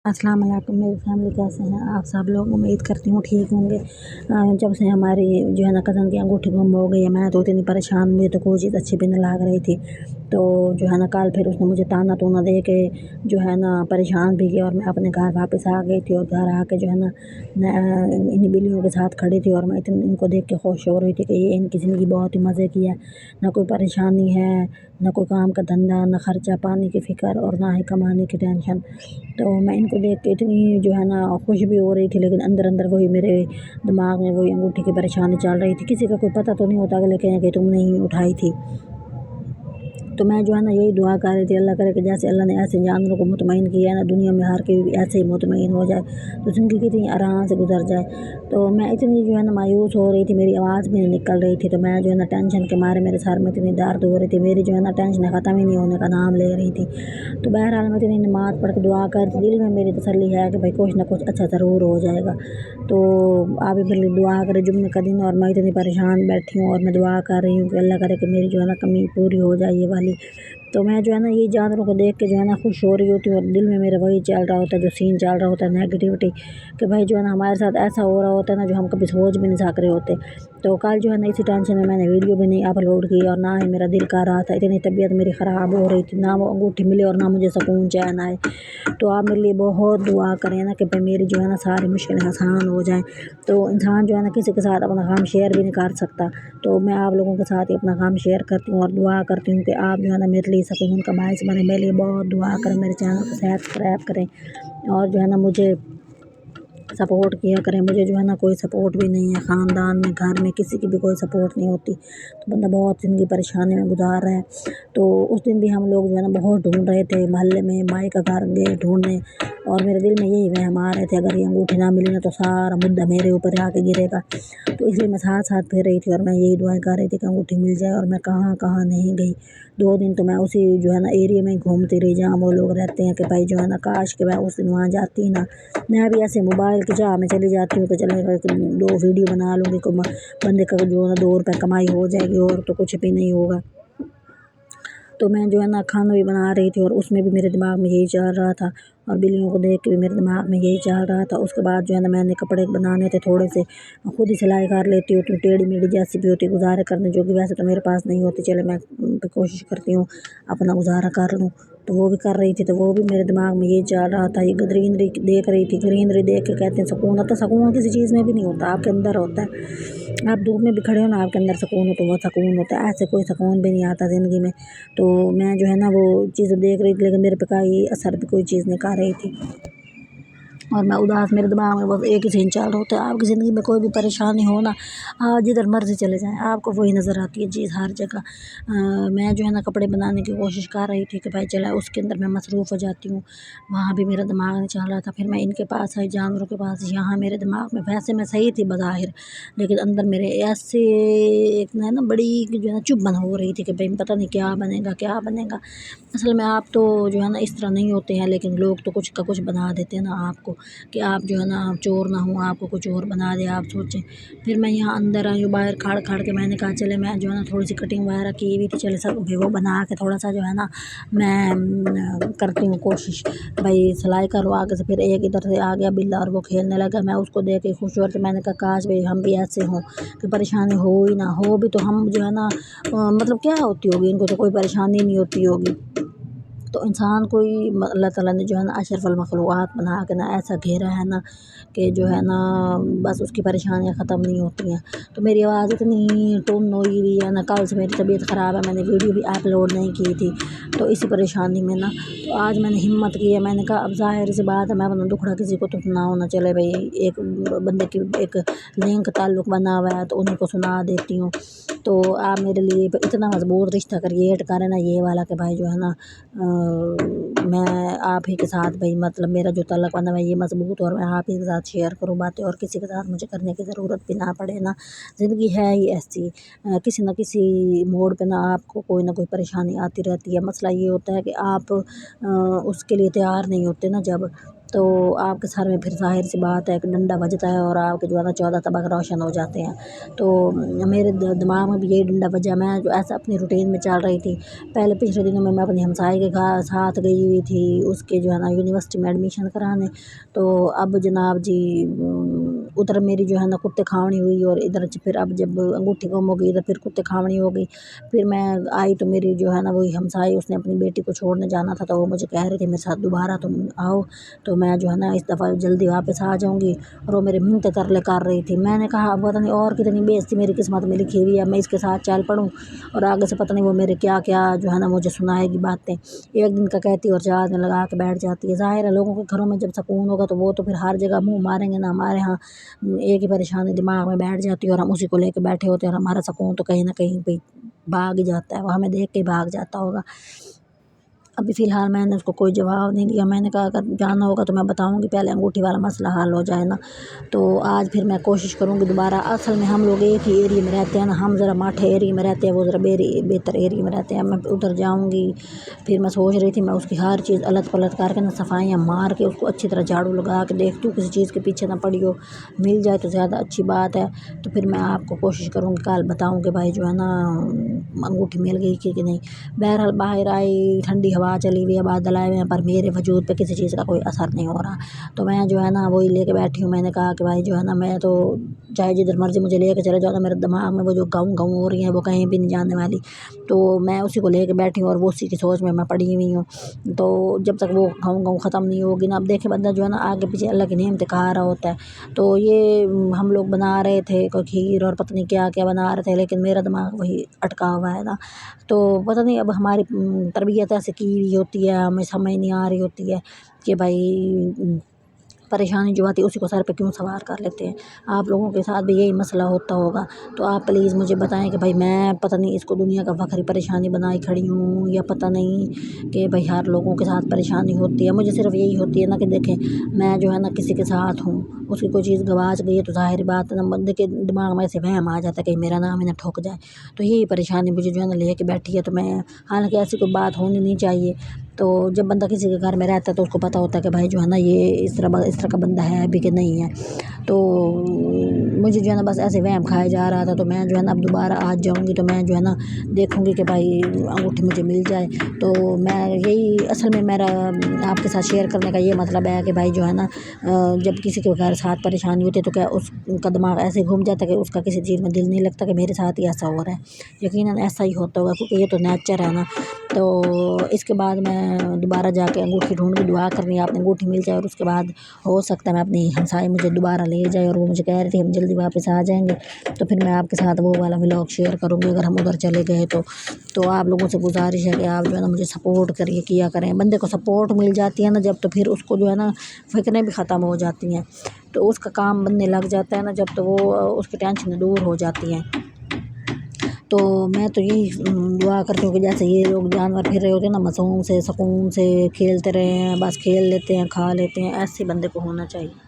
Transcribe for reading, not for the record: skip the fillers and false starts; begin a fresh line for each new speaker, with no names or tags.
अस्सलाम वालेकुम मेरी फैमिली कैसे हैं आप सब लोग। उम्मीद करती हूँ ठीक होंगे। जब से हमारी जो है ना कज़न की अंगूठी गुम हो गई है मैं तो इतनी परेशान हुई, तो कोई चीज़ अच्छी भी नहीं लग रही थी। तो जो है ना कल फिर उसने मुझे ताना तोना दे के जो है ना परेशान भी किया और मैं अपने घर वापस आ गई थी। और घर आके जो है ना इन बिल्लियों के साथ खड़ी थी और मैं इतनी इनको देख के खुश हो रही थी कि ये इनकी ज़िंदगी बहुत ही मज़े की है। ना कोई परेशानी है, ना कोई काम का धंधा, ना खर्चा पानी की फ़िक्र और ना ही कमाने की टेंशन। तो मैं इनको देख के इतनी जो है ना खुश भी हो रही थी, लेकिन अंदर अंदर वही मेरे दिमाग में वही अंगूठी की परेशानी चल रही थी। किसी का कोई पता तो नहीं होता, अगले कहें कि तुमने ही उठाई थी। तो मैं जो है ना यही दुआ कर रही थी, अल्लाह करे कि जैसे अल्लाह ने ऐसे जानवरों को मुतमईन किया है ना, दुनिया में हर कोई ऐसे ही मुतमईन हो जाए तो ज़िंदगी कितनी आराम से गुजर जाए। तो मैं इतनी जो है ना मायूस हो रही थी, मेरी आवाज़ भी नहीं निकल रही थी। तो मैं जो है ना टेंशन के मारे मेरे सर में इतनी दर्द हो रही थी, मेरी जो है ना टेंशन ख़त्म ही नहीं होने का नाम ले रही थी। तो बहरहाल मैं इतनी नमाज़ पढ़ के दुआ कर, दिल में मेरी तसल्ली है कि भाई कुछ ना कुछ अच्छा ज़रूर हो जाएगा। तो आप भी मेरे लिए दुआ करें जुम्मे का दिन, और मैं इतनी परेशान बैठी हूँ और मैं दुआ कर रही हूँ कि अल्लाह करे कि मेरी जो है ना कमी पूरी हो जाए ये वाली। तो मैं जो है ना ये जानवरों को देख के जो है ना खुश हो रही होती हूँ और दिल में मेरा वही चल रहा होता है, जो सीन चल रहा होता है नेगेटिविटी, कि भाई जो है ना हमारे साथ ऐसा हो रहा होता है ना जो हम कभी सोच भी नहीं सक रहे होते। तो कल जो है ना इसी टेंशन में मैंने वीडियो भी नहीं अपलोड की और ना ही मेरा दिल कर रहा था, इतनी तबीयत मेरी ख़राब हो रही थी, ना वो अंगूठी मिले और ना मुझे सुकून चैन आए। तो आप मेरे लिए बहुत दुआ करें ना कि भाई मेरी जो है ना सारी मुश्किलें आसान हो जाएँ। तो इंसान जो है ना किसी के साथ अपना गम शेयर भी नहीं कर सकता। तो मैं आप लोगों के साथ ही अपना गम शेयर करती हूँ और दुआ करती हूँ कि आप जो है ना मेरे लिए सुकून का बाइस बने। मेरे लिए बहुत दुआ करें, मेरे चैनल को सब्सक्राइब करें और जो है ना मुझे सपोर्ट किया करें। मुझे जो है ना कोई सपोर्ट भी नहीं है, ख़ानदान में घर में किसी की भी कोई सपोर्ट नहीं होती। तो बंदा बहुत ज़िंदगी परेशानी में गुजार रहा है। तो उस दिन भी हम लोग जो है ना बहुत ढूंढ रहे थे, मोहल्ले में माई का घर गए ढूंढने, और मेरे दिल में यही वहम आ रहे थे अगर ये अंगूठी ना मिली ना तो सारा मुद्दा मेरे ऊपर आके गिरेगा। तो इसलिए मैं साथ साथ फिर रही थी और मैं यही दुआएं कर रही थी कि अंगूठी मिल जाए। और मैं कहाँ कहाँ नहीं गई, 2 दिन तो मैं उसी जो है ना एरिया में घूमती रही जहाँ वो लोग रहते हैं, कि भाई जो है ना काश कि मैं उस दिन वहाँ जाती ना। मैं भी ऐसे मोबाइल की चाह में चली जाती हूँ कि चले 2 वीडियो बना लूँगी, को बंदे का जो है ना 2 रुपये कमाई हो जाएगी और तो कुछ भी नहीं होगा। तो मैं जो है ना खाना भी बना रही थी और उसमें भी मेरे दिमाग में यही चल रहा था, और बिल्लियों को देख के भी मेरे दिमाग में यही चल रहा था। उसके बाद जो है ना मैंने कपड़े बनाने थे थोड़े से, खुद ही सिलाई कर लेती हूँ, तो टेढ़ी मेढ़ी जैसी भी होती गुजारा करने जो कि वैसे तो मेरे पास नहीं होती, चले मैं कोशिश करती हूँ अपना गुजारा कर लूँ। तो वो भी कर रही थी, तो वो भी मेरे दिमाग में यही चल रहा था। ये ग्रीनरी देख रही थी, ग्रीनरी देख के कहते हैं सुकून होता। सुकून किसी चीज़ में भी नहीं होता, आपके अंदर होता है। आप धूप में भी खड़े हो ना, आपके अंदर सुकून हो तो वो सुकून होता है, ऐसे कोई सुकून भी नहीं आता ज़िंदगी में। तो मैं जो है ना वो चीज़ें देख रही थी, लेकिन मेरे पे कोई असर भी कोई चीज़ नहीं कर रही थी और मैं उदास, मेरे दिमाग में बस एक ही सीन चल रहा होता है। आपकी ज़िंदगी में कोई भी परेशानी हो ना, आप जिधर मर्ज़ी चले जाएँ आपको वही नज़र आती है चीज़ हर जगह। मैं जो है ना कपड़े बनाने की कोशिश कर रही थी कि भाई चला उसके अंदर मैं मसरूफ़ हो जाती हूँ, वहाँ भी मेरा दिमाग नहीं चल रहा था। फिर मैं इनके पास आई, जानवरों के पास, यहाँ मेरे दिमाग में वैसे मैं सही थी बज़ाहिर, लेकिन अंदर मेरे ऐसे एक ना बड़ी जो है ना चुभन हो रही थी कि भाई पता नहीं क्या बनेगा क्या बनेगा। असल में आप तो जो है ना इस तरह नहीं होते हैं, लेकिन लोग तो कुछ का कुछ बना देते हैं ना आपको, कि आप जो है ना चोर ना हो, आपको कुछ और बना दे, आप सोचें। फिर मैं यहाँ अंदर आई हूँ, बाहर खड़ खड़ के मैंने कहा चले मैं जो है ना थोड़ी सी कटिंग वगैरह की हुई थी, चले सब भी वो बना के थोड़ा सा जो है ना मैं करती हूँ कोशिश भाई सिलाई करो आगे से। फिर एक इधर से आ गया बिल्ला और वो खेलने लगा, मैं उसको देख के खुश हुआ। तो मैंने कहा काश भाई हम भी ऐसे हों कि परेशानी हो ही ना हो भी, तो हम जो है ना मतलब क्या होती होगी इनको, तो कोई परेशानी नहीं होती होगी। तो इंसान कोई अल्लाह ताला ने जो है ना अशरफुल मखलूक़ात बना के ना ऐसा घेरा है ना कि जो है ना बस उसकी परेशानियाँ ख़त्म नहीं होती हैं। तो मेरी आवाज़ इतनी टुन हुई हुई है ना, कल से मेरी तबीयत ख़राब है, मैंने वीडियो भी अपलोड नहीं की थी तो इसी परेशानी में ना। तो आज मैंने हिम्मत की है, मैंने कहा अब ज़ाहिर सी बात है मैं अपना दुखड़ा किसी को तो सुनाऊँ ना, चले भाई एक बंदे की एक लिंक ताल्लुक़ बना हुआ है तो उन्हीं को सुना देती हूँ। तो आप मेरे लिए इतना मज़बूत रिश्ता क्रिएट करें ना ये वाला, कि भाई जो है ना मैं आप ही के साथ भाई मतलब मेरा जो ताल्लुक़ बना हुआ है ये मज़बूत, और मैं आप ही के साथ शेयर करूँ बातें और किसी के साथ मुझे करने की ज़रूरत भी ना पड़े ना। ज़िंदगी है ही ऐसी, किसी न किसी मोड़ पे ना आपको कोई ना कोई परेशानी आती रहती है। मसला ये होता है कि आप उसके लिए तैयार नहीं होते ना जब, تو آپ کے سر میں پھر ظاہر سی بات ہے کہ ڈنڈا بجتا ہے اور آپ کے جو ہے نا 14 طبق روشن ہو جاتے ہیں۔ تو میرے دماغ میں بھی یہی ڈنڈا بجا، میں جو ایسا اپنی روٹین میں چل رہی تھی۔ پہلے پچھلے دنوں میں اپنی ہمسائے کے ساتھ گئی ہوئی تھی اس کے جو ہے نا یونیورسٹی میں ایڈمیشن کرانے، تو اب جناب جی ادھر میری جو ہے نا کتے کھاونی ہوئی، اور ادھر پھر اب جب انگوٹھی گم ہو گئی ادھر پھر کتے کھاونی ہو گئی۔ پھر میں آئی تو میری جو ہے نا وہی ہمسائے، اس نے اپنی بیٹی کو چھوڑنے جانا تھا، تو وہ مجھے کہہ رہے تھے میرے ساتھ دوبارہ تم آؤ تو میں جو ہے نا اس دفعہ جلدی واپس آ جاؤں گی، اور وہ میرے منت ترلے کر رہی تھی۔ میں نے کہا پتہ نہیں اور کتنی بےعزتی میری قسمت میں لکھی ہوئی ہے، میں اس کے ساتھ چل پڑوں اور آگے سے پتہ نہیں وہ میرے کیا کیا جو ہے نا مجھے سنائے گی باتیں، ایک دن کا کہتی اور 4 دن لگا کے بیٹھ جاتی ہے۔ ظاہر ہے لوگوں کے گھروں میں جب سکون ہوگا تو وہ تو پھر ہر جگہ منہ ماریں گے نا، ہمارے ہاں ایک ہی پریشانی دماغ میں بیٹھ جاتی ہے اور ہم اسی کو لے کے بیٹھے ہوتے ہیں، اور ہمارا سکون تو کہیں نہ کہیں پہ بھاگ ہی جاتا ہے، وہ ہمیں دیکھ کے بھاگ جاتا ہوگا۔ ابھی فی الحال میں نے اس کو کوئی جواب نہیں دیا، میں نے کہا اگر جانا ہوگا تو میں بتاؤں گی، پہلے انگوٹھی والا مسئلہ حل ہو جائے نا۔ تو آج پھر میں کوشش کروں گی دوبارہ، اصل میں ہم لوگ ایک ہی ایریے میں رہتے ہیں نا، ہم ذرا ماٹھے ایریے میں رہتے ہیں، وہ ذرا بہتر ایریے میں رہتے ہیں۔ میں ادھر جاؤں گی، پھر میں سوچ رہی تھی میں اس کی ہر چیز الٹ پلٹ کر کے نا صفائیاں مار کے اس کو اچھی طرح جھاڑو لگا کے دیکھتی ہوں، کسی چیز کے پیچھے نہ پڑی ہو، مل جائے تو زیادہ اچھی بات ہے۔ تو پھر میں آپ کو کوشش کروں گی کل بتاؤں کہ بھائی جو ہے نا انگوٹھی مل گئی کہ نہیں۔ بہرحال باہر آئی، ٹھنڈی ہوا چلی ہوئی ہے، بادل آئے ہوئے ہیں، پر میرے وجود پہ کسی چیز کا کوئی اثر نہیں ہو رہا۔ تو میں جو ہے نا وہی لے کے بیٹھی ہوں، میں نے کہا کہ بھائی جو ہے نا میں تو چاہے جدھر مرضی مجھے لے کے چلے جاؤ، میرے دماغ میں وہ جو گاؤں گاؤں ہو رہی ہیں وہ کہیں بھی نہیں جانے والی، تو میں اسی کو لے کے بیٹھی ہوں اور وہ اسی کی سوچ میں پڑی ہوئی ہوں۔ تو جب تک وہ گاؤں گاؤں ختم نہیں ہوگی نا، اب دیکھے بندہ جو ہے نا آگے پیچھے اللہ کی نعمتیں کھا رہا ہوتا ہے۔ تو یہ ہم لوگ بنا رہے تھے کوئی کھیر اور پتہ نہیں کیا کیا بنا رہے تھے، لیکن میرا دماغ وہی اٹکا ہوا ہے نا، تو پتہ نہیں اب ہماری تربیت ایسے کی ہوئی ہوتی ہے، ہمیں سمجھ نہیں آ رہی ہوتی ہے کہ بھائی پریشانی جو آتی ہے اسی کو سر پہ کیوں سوار کر لیتے ہیں۔ آپ لوگوں کے ساتھ بھی یہی مسئلہ ہوتا ہوگا، تو آپ پلیز مجھے بتائیں کہ بھائی میں پتہ نہیں اس کو دنیا کا فخری پریشانی بنائی کھڑی ہوں، یا پتہ نہیں کہ بھائی ہر لوگوں کے ساتھ پریشانی ہوتی ہے۔ مجھے صرف یہی ہوتی ہے نا کہ دیکھیں میں جو ہے نا کسی کے ساتھ ہوں، اس کی کوئی چیز گواچ گئی ہے تو ظاہر بات ہے نا بندے کے دماغ میں ایسے وہم آ جاتا ہے کہ میرا نام ہی نہ ٹھک جائے، تو یہی پریشانی مجھے جو ہے نا لے کے بیٹھی ہے۔ تو میں حالانکہ ایسی کوئی بات ہونی نہیں چاہیے، تو جب بندہ کسی کے گھر میں رہتا ہے تو اس کو پتہ ہوتا ہے کہ بھائی جو ہے نا یہ اس طرح کا بندہ ہے بھی کہ نہیں ہے۔ تو مجھے جو ہے نا بس ایسے وہم کھائے جا رہا تھا، تو میں جو ہے نا اب دوبارہ آج جاؤں گی تو میں جو ہے نا دیکھوں گی کہ بھائی انگوٹھی مجھے مل جائے۔ تو میں یہی اصل میں میرا آپ کے ساتھ شیئر کرنے کا یہ مطلب ہے کہ بھائی جو ہے نا جب کسی کے گھر ساتھ پریشانی ہوتی ہے تو کیا اس کا دماغ ایسے گھوم جاتا ہے کہ اس کا کسی چیز میں دل نہیں لگتا کہ میرے ساتھ ہی ایسا ہو رہا ہے، یقیناً ایسا ہی ہوتا ہوگا کیونکہ یہ تو نیچر ہے نا۔ تو اس کے بعد میں دوبارہ جا کے انگوٹھی ڈھونڈ کے دعا کرنی ہے آپ نے انگوٹھی مل جائے، اور اس کے بعد ہو سکتا ہے میں اپنی ہمسائے مجھے دوبارہ لے جائے، اور وہ مجھے کہہ رہی تھی ہم جلدی واپس آ جائیں گے، تو پھر میں آپ کے ساتھ وہ والا ولاگ شیئر کروں گی اگر ہم ادھر چلے گئے تو آپ لوگوں سے گزارش ہے کہ آپ جو ہے نا مجھے سپورٹ کیا کریں۔ بندے کو سپورٹ مل جاتی ہے نا جب، تو پھر اس کو جو ہے نا فکریں بھی ختم ہو جاتی ہیں، تو اس کا کام بننے لگ جاتا ہے نا جب، تو وہ اس کی ٹینشنیں دور ہو جاتی ہیں۔ تو میں تو یہی دعا کرتی ہوں کہ جیسے یہ لوگ جانور پھر رہے ہوتے ہیں نا معصوم سے سکون سے کھیلتے رہے ہیں، بس کھیل لیتے ہیں کھا لیتے ہیں، ایسے بندے کو ہونا چاہیے۔